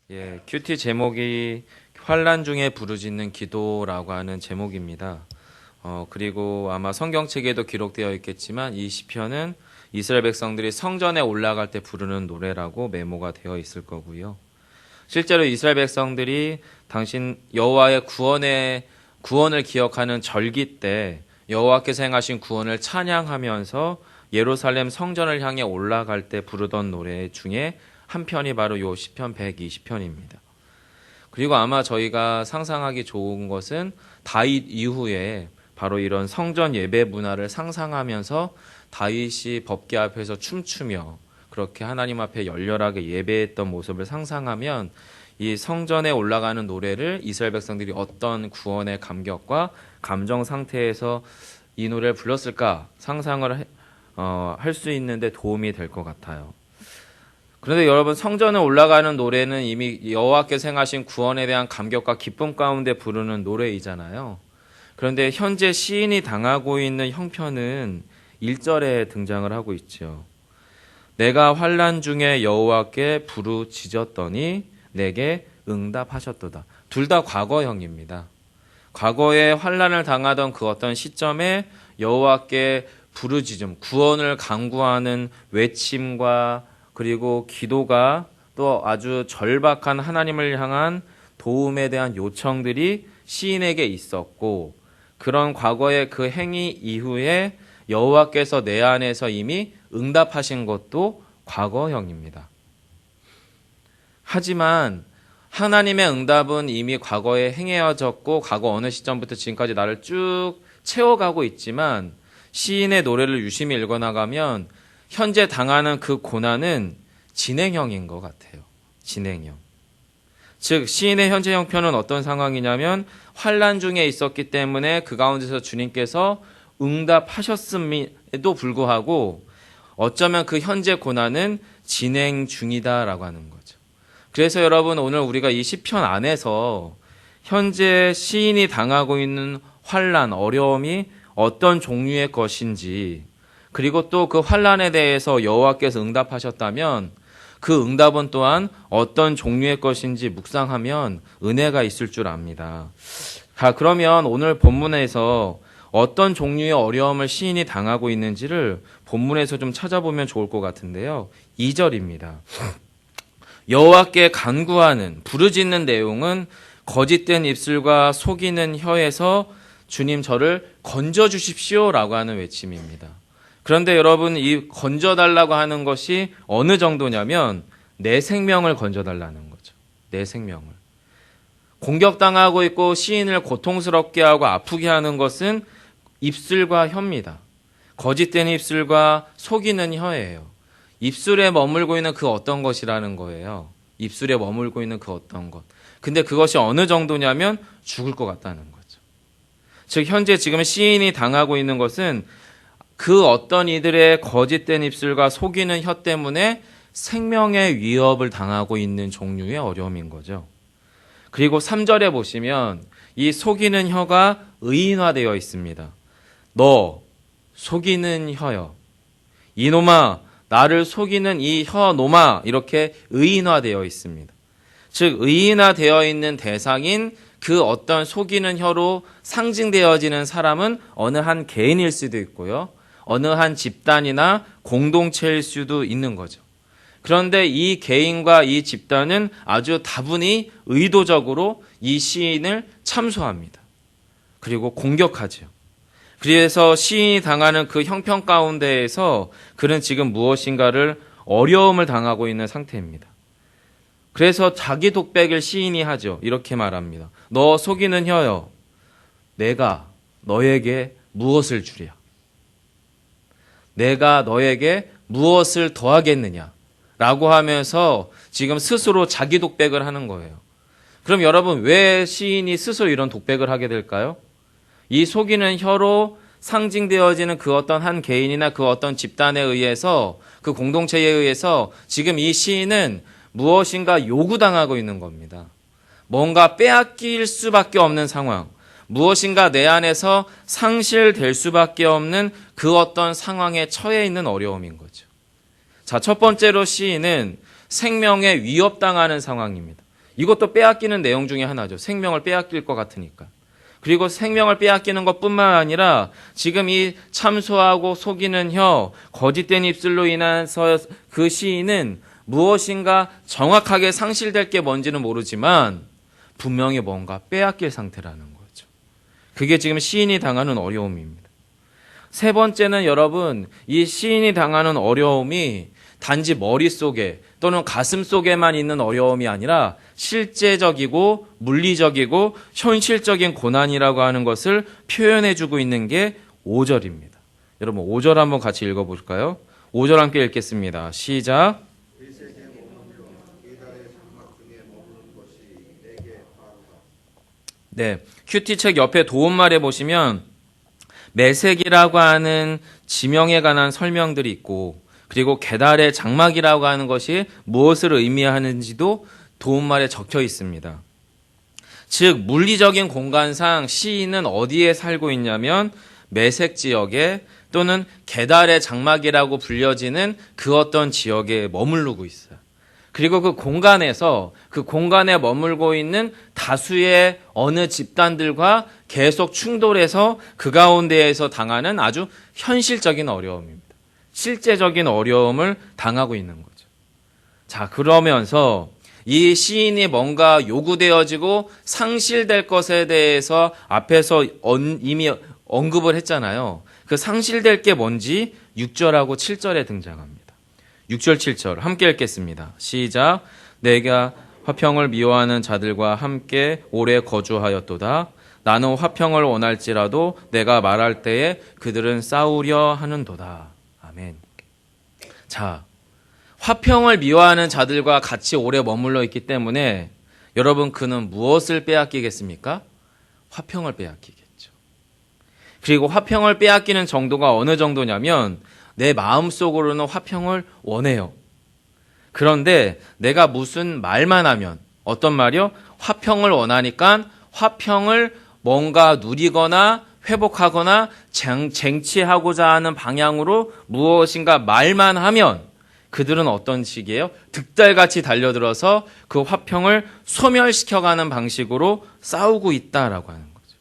큐티 제목이 환난 중에 부르짖는 기도라고 하는 제목입니다. 그리고 아마 성경책에도 기록되어 있겠지만 이 시편은 이스라엘 백성들이 성전에 올라갈 때 부르는 노래라고 메모가 되어 있을 거고요. 실제로 이스라엘 백성들이 당신 여호와의 구원을 기억하는 절기 때 여호와께서 행하신 구원을 찬양하면서 예루살렘 성전을 향해 올라갈 때 부르던 노래 중에 한 편이 바로 요 시편 120편입니다. 그리고 아마 저희가 상상하기 좋은 것은 다윗 이후에 바로 이런 성전 예배 문화를 상상하면서 다윗이 법궤 앞에서 춤추며 그렇게 하나님 앞에 열렬하게 예배했던 모습을 상상하면 이 성전에 올라가는 노래를 이스라엘 백성들이 어떤 구원의 감격과 감정 상태에서 이 노래를 불렀을까 상상을 할 수 있는데 도움이 될 것 같아요. 그런데 여러분, 성전에 올라가는 노래는 이미 여호와께서 행하신 구원에 대한 감격과 기쁨 가운데 부르는 노래이잖아요. 그런데 현재 시인이 당하고 있는 형편은 1절에 등장을 하고 있죠. 내가 환난 중에 여호와께 부르짖었더니 내게 응답하셨도다. 둘 다 과거형입니다. 과거에 환난을 당하던 그 어떤 시점에 여호와께 부르짖음, 구원을 간구하는 외침과 그리고 기도가 또 아주 절박한 하나님을 향한 도움에 대한 요청들이 시인에게 있었고, 그런 과거의 그 행위 이후에 여호와께서 내 안에서 이미 응답하신 것도 과거형입니다. 하지만 하나님의 응답은 이미 과거에 행해졌고 과거 어느 시점부터 지금까지 나를 쭉 채워가고 있지만, 시인의 노래를 유심히 읽어나가면 현재 당하는 그 고난은 진행형인 것 같아요. 진행형. 즉 시인의 현재 형편은 어떤 상황이냐면 환난 중에 있었기 때문에 그 가운데서 주님께서 응답하셨음에도 불구하고 어쩌면 그 현재 고난은 진행 중이다라고 하는 거죠. 그래서 여러분, 오늘 우리가 이 시편 안에서 현재 시인이 당하고 있는 환난, 어려움이 어떤 종류의 것인지, 그리고 또 그 환난에 대해서 여호와께서 응답하셨다면 그 응답은 또한 어떤 종류의 것인지 묵상하면 은혜가 있을 줄 압니다. 그러면 오늘 본문에서 어떤 종류의 어려움을 시인이 당하고 있는지를 본문에서 좀 찾아보면 좋을 것 같은데요. 2절입니다. 여호와께 간구하는, 부르짖는 내용은 거짓된 입술과 속이는 혀에서 주님 저를 건져주십시오라고 하는 외침입니다. 그런데 여러분, 이 건져달라고 하는 것이 어느 정도냐면 내 생명을 건져달라는 거죠. 내 생명을. 공격당하고 있고 시인을 고통스럽게 하고 아프게 하는 것은 입술과 혀입니다. 거짓된 입술과 속이는 혀예요. 입술에 머물고 있는 그 어떤 것이라는 거예요. 입술에 머물고 있는 그 어떤 것. 근데 그것이 어느 정도냐면 죽을 것 같다는 거죠. 즉 현재 지금 시인이 당하고 있는 것은 그 어떤 이들의 거짓된 입술과 속이는 혀 때문에 생명의 위협을 당하고 있는 종류의 어려움인 거죠. 그리고 3절에 보시면 이 속이는 혀가 의인화되어 있습니다. 너 속이는 혀여, 이놈아 나를 속이는 이 혀놈아, 이렇게 의인화되어 있습니다. 즉 의인화되어 있는 대상인 그 어떤 속이는 혀로 상징되어지는 사람은 어느 한 개인일 수도 있고요, 어느 한 집단이나 공동체일 수도 있는 거죠. 그런데 이 개인과 이 집단은 아주 다분히 의도적으로 이 시인을 참소합니다. 그리고 공격하죠. 그래서 시인이 당하는 그 형편 가운데에서 그는 지금 무엇인가를 어려움을 당하고 있는 상태입니다. 그래서 자기 독백을 시인이 하죠. 이렇게 말합니다. 너 속이는 혀여, 내가 너에게 무엇을 주랴? 내가 너에게 무엇을 더하겠느냐? 라고 하면서 지금 스스로 자기 독백을 하는 거예요. 그럼 여러분, 왜 시인이 스스로 이런 독백을 하게 될까요? 이 속이는 혀로 상징되어지는 그 어떤 한 개인이나 그 어떤 집단에 의해서, 그 공동체에 의해서 지금 이 시인은 무엇인가 요구당하고 있는 겁니다. 뭔가 빼앗길 수밖에 없는 상황, 무엇인가 내 안에서 상실될 수밖에 없는 그 어떤 상황에 처해 있는 어려움인 거죠. 자, 첫 번째로 시인은 생명에 위협당하는 상황입니다. 이것도 빼앗기는 내용 중에 하나죠. 생명을 빼앗길 것 같으니까. 그리고 생명을 빼앗기는 것뿐만 아니라 지금 이 참소하고 속이는 혀, 거짓된 입술로 인해서 그 시인은 무엇인가 정확하게 상실될 게 뭔지는 모르지만 분명히 뭔가 빼앗길 상태라는 거죠. 그게 지금 시인이 당하는 어려움입니다. 세 번째는 여러분, 이 시인이 당하는 어려움이 단지 머릿속에 또는 가슴 속에만 있는 어려움이 아니라 실제적이고 물리적이고 현실적인 고난이라고 하는 것을 표현해주고 있는 게 5절입니다. 여러분 5절 한번 같이 읽어볼까요? 5절 함께 읽겠습니다. 시작. 네, 큐티 책 옆에 도움말에 보시면 매색이라고 하는 지명에 관한 설명들이 있고 그리고 계달의 장막이라고 하는 것이 무엇을 의미하는지도 도움말에 적혀 있습니다. 즉 물리적인 공간상 시인은 어디에 살고 있냐면 매색 지역에 또는 계달의 장막이라고 불려지는 그 어떤 지역에 머무르고 있어요. 그리고 그 공간에서 그 공간에 머물고 있는 다수의 어느 집단들과 계속 충돌해서 그 가운데에서 당하는 아주 현실적인 어려움입니다. 실제적인 어려움을 당하고 있는 거죠. 자, 그러면서 이 시인이 뭔가 요구되어지고 상실될 것에 대해서 앞에서 이미 언급을 했잖아요. 그 상실될 게 뭔지 6절하고 7절에 등장합니다. 6절, 7절 함께 읽겠습니다. 시작. 내가 화평을 미워하는 자들과 함께 오래 거주하였도다. 나는 화평을 원할지라도 내가 말할 때에 그들은 싸우려 하는도다. 아멘. 자, 화평을 미워하는 자들과 같이 오래 머물러 있기 때문에 여러분 그는 무엇을 빼앗기겠습니까? 화평을 빼앗기겠죠. 그리고 화평을 빼앗기는 정도가 어느 정도냐면 내 마음속으로는 화평을 원해요. 그런데 내가 무슨 말만 하면 어떤 말이요? 화평을 원하니까 화평을 뭔가 누리거나 회복하거나 쟁취하고자 하는 방향으로 무엇인가 말만 하면 그들은 어떤 식이에요? 득달같이 달려들어서 그 화평을 소멸시켜가는 방식으로 싸우고 있다라고 하는 거죠.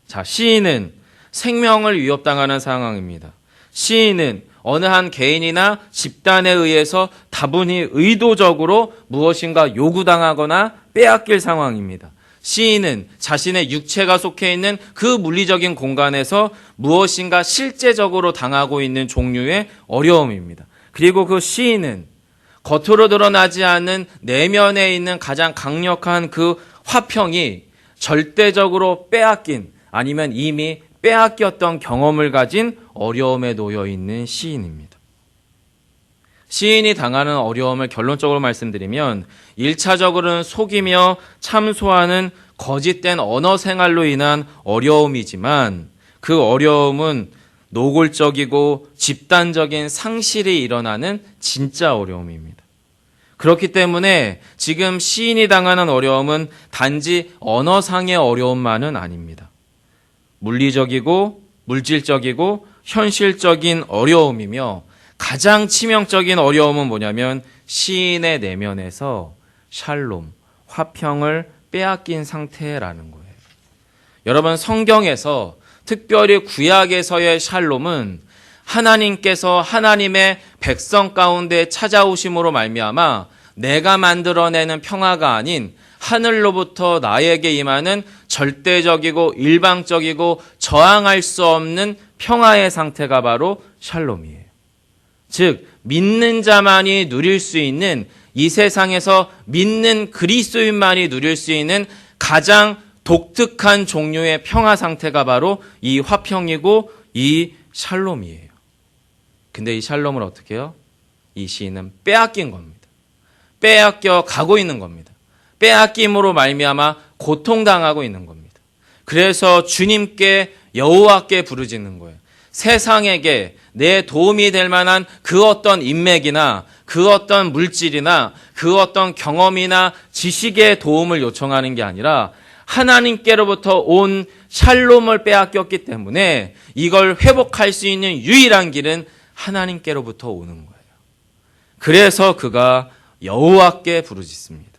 자, 시인은 생명을 위협당하는 상황입니다. 시인은 어느 한 개인이나 집단에 의해서 다분히 의도적으로 무엇인가 요구당하거나 빼앗길 상황입니다. 시인은 자신의 육체가 속해 있는 그 물리적인 공간에서 무엇인가 실제적으로 당하고 있는 종류의 어려움입니다. 그리고 그 시인은 겉으로 드러나지 않는 내면에 있는 가장 강력한 그 화평이 절대적으로 빼앗긴 아니면 이미 빼앗겼던 경험을 가진 어려움에 놓여 있는 시인입니다. 시인이 당하는 어려움을 결론적으로 말씀드리면 1차적으로는 속이며 참소하는 거짓된 언어 생활로 인한 어려움이지만 그 어려움은 노골적이고 집단적인 상실이 일어나는 진짜 어려움입니다. 그렇기 때문에 지금 시인이 당하는 어려움은 단지 언어상의 어려움만은 아닙니다. 물리적이고 물질적이고 현실적인 어려움이며 가장 치명적인 어려움은 뭐냐면 시인의 내면에서 샬롬, 화평을 빼앗긴 상태라는 거예요. 여러분 성경에서 특별히 구약에서의 샬롬은 하나님께서 하나님의 백성 가운데 찾아오심으로 말미암아 내가 만들어내는 평화가 아닌 하늘로부터 나에게 임하는 절대적이고 일방적이고 저항할 수 없는 평화의 상태가 바로 샬롬이에요. 즉 믿는 자만이 누릴 수 있는 이 세상에서 믿는 그리스도인만이 누릴 수 있는 가장 독특한 종류의 평화 상태가 바로 이 화평이고 이 샬롬이에요. 근데 이 샬롬을 어떻게 해요? 이 시인은 빼앗긴 겁니다. 빼앗겨 가고 있는 겁니다. 빼앗김으로 말미암아 고통당하고 있는 겁니다. 그래서 주님께 여호와께 부르짖는 거예요. 세상에게 내 도움이 될 만한 그 어떤 인맥이나 그 어떤 물질이나 그 어떤 경험이나 지식의 도움을 요청하는 게 아니라 하나님께로부터 온 샬롬을 빼앗겼기 때문에 이걸 회복할 수 있는 유일한 길은 하나님께로부터 오는 거예요. 그래서 그가 여호와께 부르짖습니다.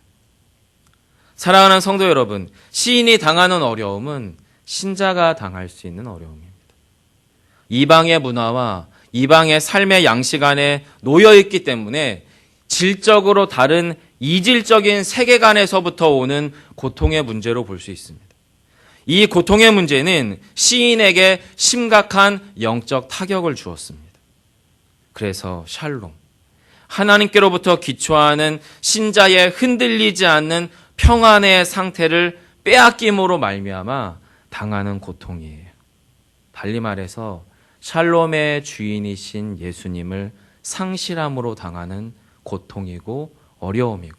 사랑하는 성도 여러분, 시인이 당하는 어려움은 신자가 당할 수 있는 어려움입니다. 이방의 문화와 이방의 삶의 양식 안에 놓여있기 때문에 질적으로 다른 이질적인 세계관에서부터 오는 고통의 문제로 볼 수 있습니다. 이 고통의 문제는 시인에게 심각한 영적 타격을 주었습니다. 그래서 샬롬, 하나님께로부터 기초하는 신자의 흔들리지 않는 평안의 상태를 빼앗김으로 말미암아 당하는 고통이에요. 달리 말해서 샬롬의 주인이신 예수님을 상실함으로 당하는 고통이고 어려움이고,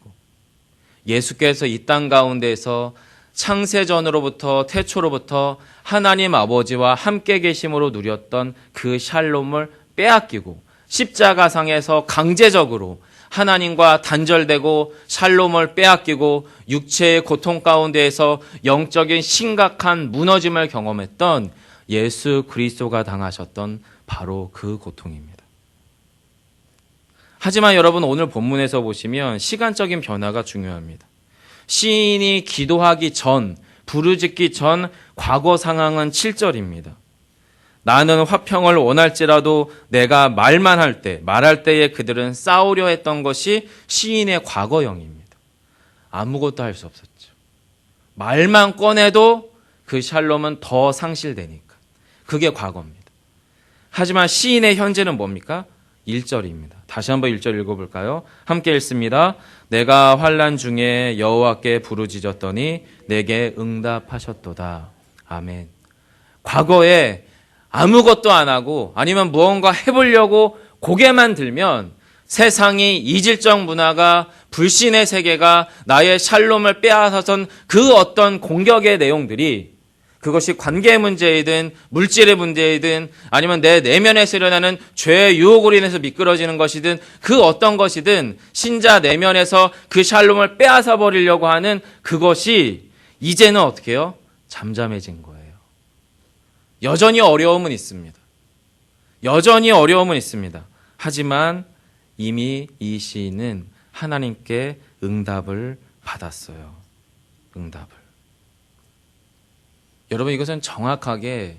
예수께서 이 땅 가운데에서 창세전으로부터 태초로부터 하나님 아버지와 함께 계심으로 누렸던 그 샬롬을 빼앗기고 십자가상에서 강제적으로 하나님과 단절되고 샬롬을 빼앗기고 육체의 고통 가운데에서 영적인 심각한 무너짐을 경험했던 예수 그리스도가 당하셨던 바로 그 고통입니다. 하지만 여러분, 오늘 본문에서 보시면 시간적인 변화가 중요합니다. 시인이 기도하기 전, 부르짖기 전 과거 상황은 7절입니다. 나는 화평을 원할지라도 내가 말할 때에 그들은 싸우려 했던 것이 시인의 과거형입니다. 아무것도 할 수 없었죠. 말만 꺼내도 그 샬롬은 더 상실되니까. 그게 과거입니다. 하지만 시인의 현재는 뭡니까? 1절입니다. 다시 한번 1절 읽어볼까요? 함께 읽습니다. 내가 환난 중에 여호와께 부르짖었더니 내게 응답하셨도다. 아멘. 과거에 아무것도 안 하고 아니면 무언가 해보려고 고개만 들면 세상이 이질적 문화가, 불신의 세계가 나의 샬롬을 빼앗아선 그 어떤 공격의 내용들이, 그것이 관계 문제이든 물질의 문제이든 아니면 내 내면에서 일어나는 죄의 유혹으로 인해서 미끄러지는 것이든 그 어떤 것이든 신자 내면에서 그 샬롬을 빼앗아 버리려고 하는 그것이 이제는 어떻게 해요? 잠잠해진 거예요. 여전히 어려움은 있습니다. 여전히 어려움은 있습니다. 하지만 이미 이 시인은 하나님께 응답을 받았어요. 응답을. 여러분, 이것은 정확하게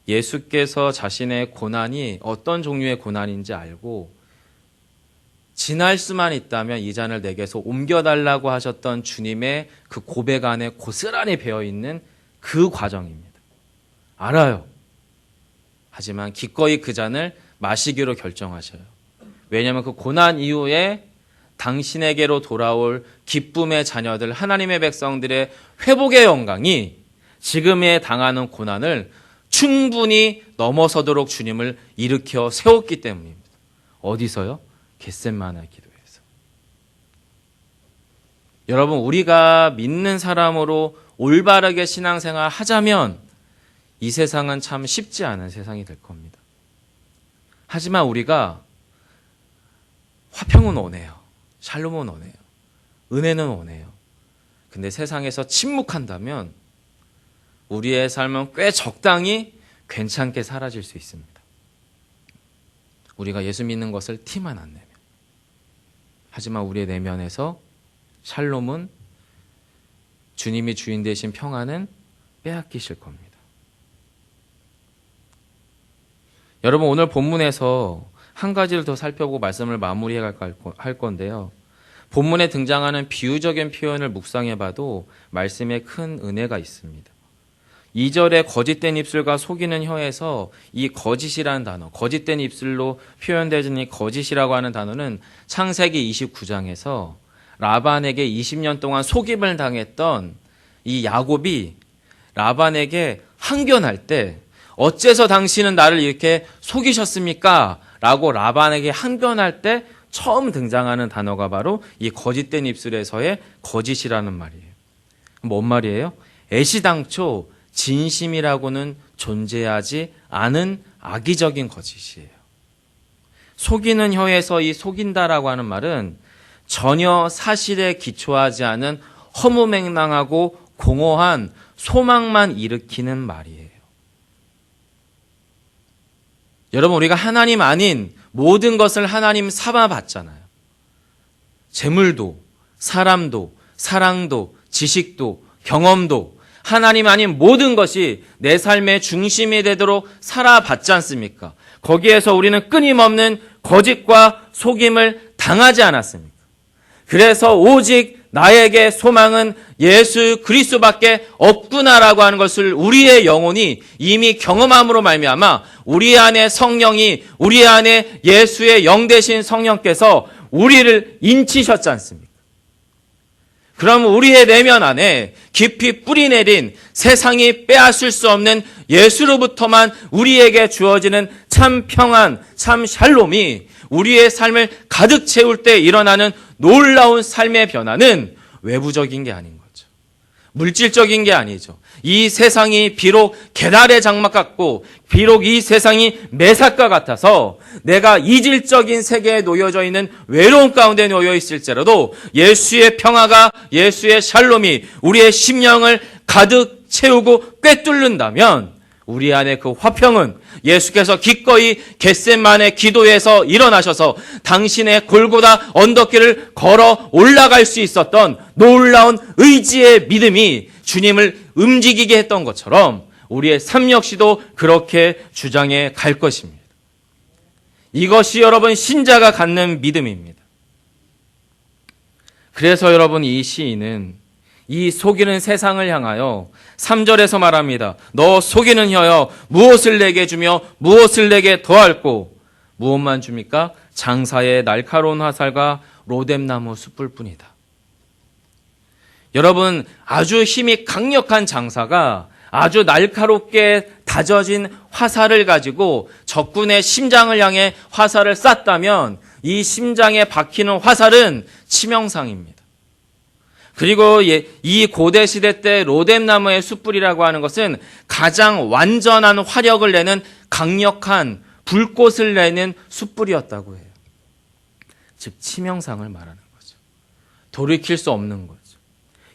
예수께서 자신의 고난이 어떤 종류의 고난인지 알고 지날 수만 있다면 이 잔을 내게서 옮겨달라고 하셨던 주님의 그 고백 안에 고스란히 배어있는 그 과정입니다. 알아요. 하지만 기꺼이 그 잔을 마시기로 결정하셔요. 왜냐하면 그 고난 이후에 당신에게로 돌아올 기쁨의 자녀들, 하나님의 백성들의 회복의 영광이 지금에 당하는 고난을 충분히 넘어서도록 주님을 일으켜 세웠기 때문입니다. 어디서요? 겟세마네 기도에서. 여러분, 우리가 믿는 사람으로 올바르게 신앙생활 하자면 이 세상은 참 쉽지 않은 세상이 될 겁니다. 하지만 우리가 화평은 원해요. 샬롬은 원해요. 은혜는 원해요. 근데 세상에서 침묵한다면 우리의 삶은 꽤 적당히 괜찮게 사라질 수 있습니다. 우리가 예수 믿는 것을 티만 안 내면. 하지만 우리의 내면에서 샬롬은, 주님이 주인 되신 평안은 빼앗기실 겁니다. 여러분, 오늘 본문에서 한 가지를 더 살펴보고 말씀을 마무리해 할 건데요. 본문에 등장하는 비유적인 표현을 묵상해봐도 말씀에 큰 은혜가 있습니다. 2절에 거짓된 입술과 속이는 혀에서 이 거짓이라는 단어, 거짓된 입술로 표현되는 이 거짓이라고 하는 단어는 창세기 29장에서 라반에게 20년 동안 속임을 당했던 이 야곱이 라반에게 항변할 때 어째서 당신은 나를 이렇게 속이셨습니까? 라고 라반에게 항변할 때 처음 등장하는 단어가 바로 이 거짓된 입술에서의 거짓이라는 말이에요. 뭔 말이에요? 애시당초 진심이라고는 존재하지 않은 악의적인 거짓이에요. 속이는 혀에서 이 속인다라고 하는 말은 전혀 사실에 기초하지 않은 허무맹랑하고 공허한 소망만 일으키는 말이에요. 여러분, 우리가 하나님 아닌 모든 것을 하나님 삼아봤잖아요. 재물도, 사람도, 사랑도, 지식도, 경험도, 하나님 아닌 모든 것이 내 삶의 중심이 되도록 살아봤지 않습니까? 거기에서 우리는 끊임없는 거짓과 속임을 당하지 않았습니까? 그래서 오직 나에게 소망은 예수 그리스도밖에 없구나라고 하는 것을 우리의 영혼이 이미 경험함으로 말미암아 우리 안에 성령이, 우리 안에 예수의 영 되신 성령께서 우리를 인치셨지 않습니까? 그럼 우리의 내면 안에 깊이 뿌리 내린 세상이 빼앗을 수 없는 예수로부터만 우리에게 주어지는 참 평안, 참 샬롬이 우리의 삶을 가득 채울 때 일어나는 놀라운 삶의 변화는 외부적인 게 아닌 거죠. 물질적인 게 아니죠. 이 세상이 비록 계달의 장막 같고 비록 이 세상이 매삭과 같아서 내가 이질적인 세계에 놓여져 있는 외로움 가운데 놓여 있을지라도 예수의 평화가, 예수의 샬롬이 우리의 심령을 가득 채우고 꿰뚫는다면 우리 안에 그 화평은 예수께서 기꺼이 겟세마네 기도에서 일어나셔서 당신의 골고다 언덕길을 걸어 올라갈 수 있었던 놀라운 의지의 믿음이 주님을 움직이게 했던 것처럼 우리의 삶 역시도 그렇게 주장해 갈 것입니다. 이것이 여러분 신자가 갖는 믿음입니다. 그래서 여러분 이 시인은 이 속이는 세상을 향하여 3절에서 말합니다. 너 속이는 혀여 무엇을 내게 주며 무엇을 내게 더할꼬. 무엇만 줍니까? 장사의 날카로운 화살과 로뎀나무 숯불 뿐이다. 여러분 아주 힘이 강력한 장사가 아주 날카롭게 다져진 화살을 가지고 적군의 심장을 향해 화살을 쐈다면 이 심장에 박히는 화살은 치명상입니다. 그리고 이 고대 시대 때 로뎀나무의 숯불이라고 하는 것은 가장 완전한 화력을 내는 강력한 불꽃을 내는 숯불이었다고 해요. 즉 치명상을 말하는 거죠. 돌이킬 수 없는 거죠.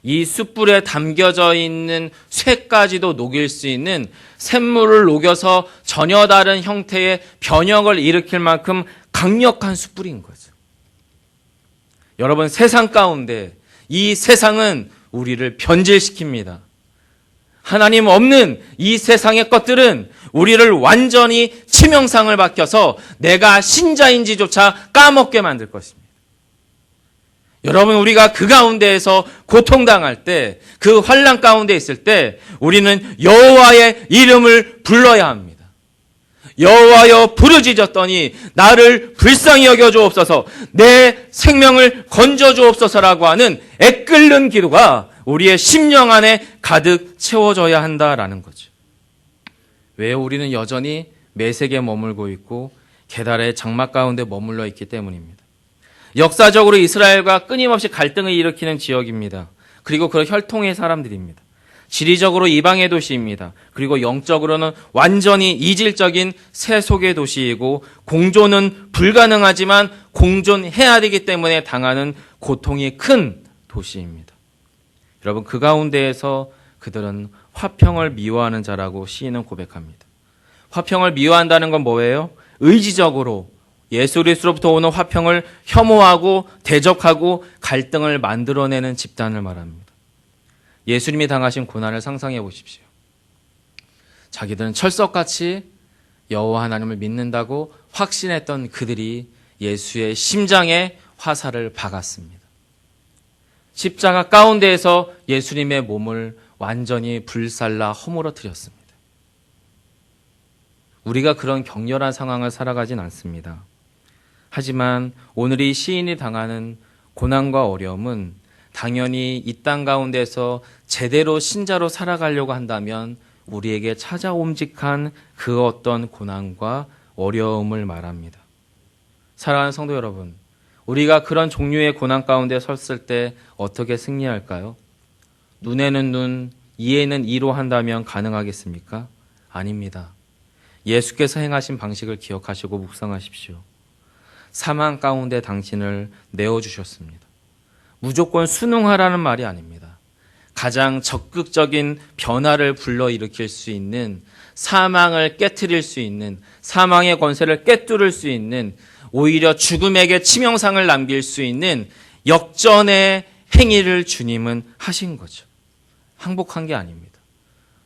이 숯불에 담겨져 있는 쇠까지도 녹일 수 있는 샘물을 녹여서 전혀 다른 형태의 변형을 일으킬 만큼 강력한 숯불인 거죠. 여러분 세상 가운데 이 세상은 우리를 변질시킵니다. 하나님 없는 이 세상의 것들은 우리를 완전히 치명상을 박혀서 내가 신자인지조차 까먹게 만들 것입니다. 여러분 우리가 그 가운데에서 고통당할 때, 그 환난 가운데 있을 때 우리는 여호와의 이름을 불러야 합니다. 여호와여 부르짖었더니 나를 불쌍히 여겨 주옵소서, 내 생명을 건져 주옵소서라고 하는 애끓는 기도가 우리의 심령 안에 가득 채워져야 한다라는 거죠. 왜 우리는 여전히 매색에 머물고 있고 계달의 장막 가운데 머물러 있기 때문입니다. 역사적으로 이스라엘과 끊임없이 갈등을 일으키는 지역입니다. 그리고 그 혈통의 사람들입니다. 지리적으로 이방의 도시입니다. 그리고 영적으로는 완전히 이질적인 세속의 도시이고 공존은 불가능하지만 공존해야 되기 때문에 당하는 고통이 큰 도시입니다. 여러분 그 가운데에서 그들은 화평을 미워하는 자라고 시인은 고백합니다. 화평을 미워한다는 건 뭐예요? 의지적으로 예수 그리스도로부터 오는 화평을 혐오하고 대적하고 갈등을 만들어내는 집단을 말합니다. 예수님이 당하신 고난을 상상해 보십시오. 자기들은 철석같이 여호와 하나님을 믿는다고 확신했던 그들이 예수의 심장에 화살을 박았습니다. 십자가 가운데에서 예수님의 몸을 완전히 불살라 허물어뜨렸습니다. 우리가 그런 격렬한 상황을 살아가진 않습니다. 하지만 오늘 이 시인이 당하는 고난과 어려움은 당연히 이 땅 가운데서 제대로 신자로 살아가려고 한다면 우리에게 찾아옴직한 그 어떤 고난과 어려움을 말합니다. 사랑하는 성도 여러분, 우리가 그런 종류의 고난 가운데 섰을 때 어떻게 승리할까요? 눈에는 눈, 이에는 이로 한다면 가능하겠습니까? 아닙니다. 예수께서 행하신 방식을 기억하시고 묵상하십시오. 사망 가운데 당신을 내어주셨습니다. 무조건 순응하라는 말이 아닙니다. 가장 적극적인 변화를 불러일으킬 수 있는, 사망을 깨트릴 수 있는, 사망의 권세를 꿰뚫을 수 있는, 오히려 죽음에게 치명상을 남길 수 있는 역전의 행위를 주님은 하신 거죠. 항복한 게 아닙니다.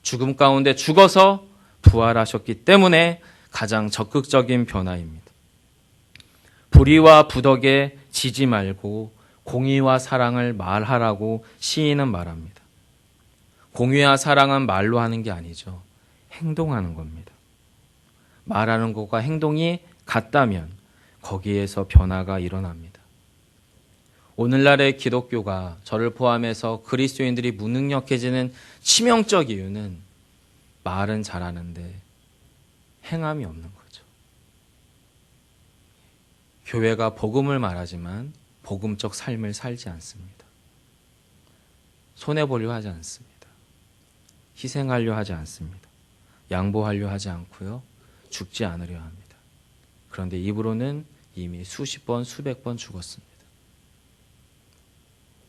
죽음 가운데 죽어서 부활하셨기 때문에 가장 적극적인 변화입니다. 불의와 부덕에 지지 말고 공의와 사랑을 말하라고 시인은 말합니다. 공의와 사랑은 말로 하는 게 아니죠. 행동하는 겁니다. 말하는 것과 행동이 같다면 거기에서 변화가 일어납니다. 오늘날의 기독교가 저를 포함해서 그리스도인들이 무능력해지는 치명적 이유는 말은 잘하는데 행함이 없는 거죠. 교회가 복음을 말하지만 복음적 삶을 살지 않습니다. 손해보려 하지 않습니다. 희생하려 하지 않습니다. 양보하려 하지 않고요. 죽지 않으려 합니다. 그런데 입으로는 이미 수십 번, 수백 번 죽었습니다.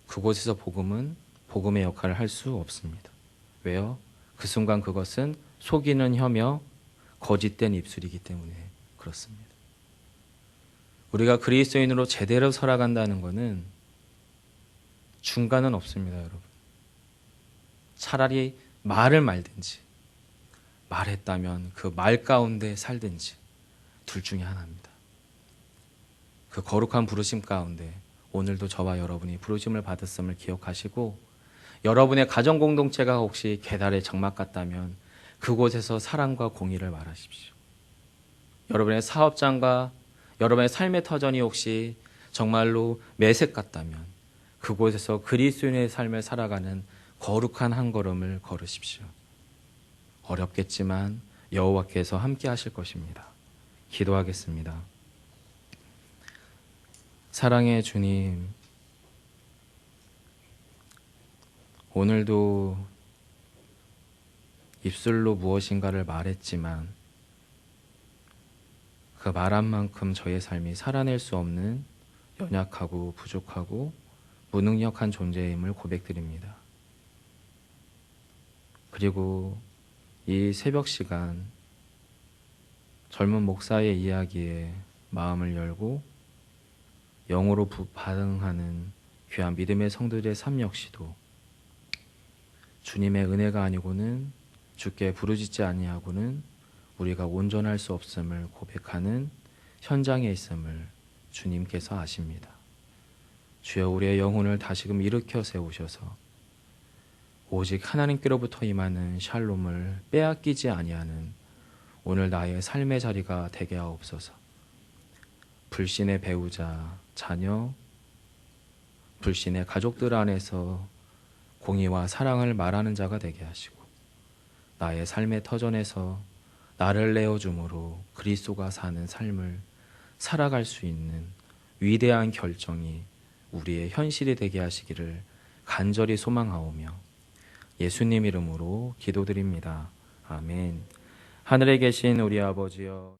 그곳에서 복음은 복음의 역할을 할 수 없습니다. 왜요? 그 순간 그것은 속이는 혀며 거짓된 입술이기 때문에 그렇습니다. 우리가 그리스도인으로 제대로 살아간다는 것은 중간은 없습니다, 여러분. 차라리 말을 말든지 말했다면 그 말 가운데 살든지 둘 중에 하나입니다. 그 거룩한 부르심 가운데 오늘도 저와 여러분이 부르심을 받았음을 기억하시고 여러분의 가정 공동체가 혹시 계달의 장막 같다면 그곳에서 사랑과 공의를 말하십시오. 여러분의 사업장과 여러분의 삶의 터전이 혹시 정말로 매색 같다면 그곳에서 그리스도인의 삶을 살아가는 거룩한 한 걸음을 걸으십시오. 어렵겠지만 여호와께서 함께 하실 것입니다. 기도하겠습니다. 사랑의 주님, 오늘도 입술로 무엇인가를 말했지만 그 말한 만큼 저의 삶이 살아낼 수 없는 연약하고 부족하고 무능력한 존재임을 고백드립니다. 그리고 이 새벽 시간 젊은 목사의 이야기에 마음을 열고 영으로 반응하는 귀한 믿음의 성도들의 삶 역시도 주님의 은혜가 아니고는 주께 부르짖지 아니하고는 우리가 온전할 수 없음을 고백하는 현장에 있음을 주님께서 아십니다. 주여 우리의 영혼을 다시금 일으켜 세우셔서 오직 하나님께로부터 임하는 샬롬을 빼앗기지 아니하는 오늘 나의 삶의 자리가 되게 하옵소서. 불신의 배우자, 자녀, 불신의 가족들 안에서 공의와 사랑을 말하는 자가 되게 하시고 나의 삶의 터전에서 나를 내어줌으로 그리스도가 사는 삶을 살아갈 수 있는 위대한 결정이 우리의 현실이 되게 하시기를 간절히 소망하오며 예수님 이름으로 기도드립니다. 아멘. 하늘에 계신 우리 아버지여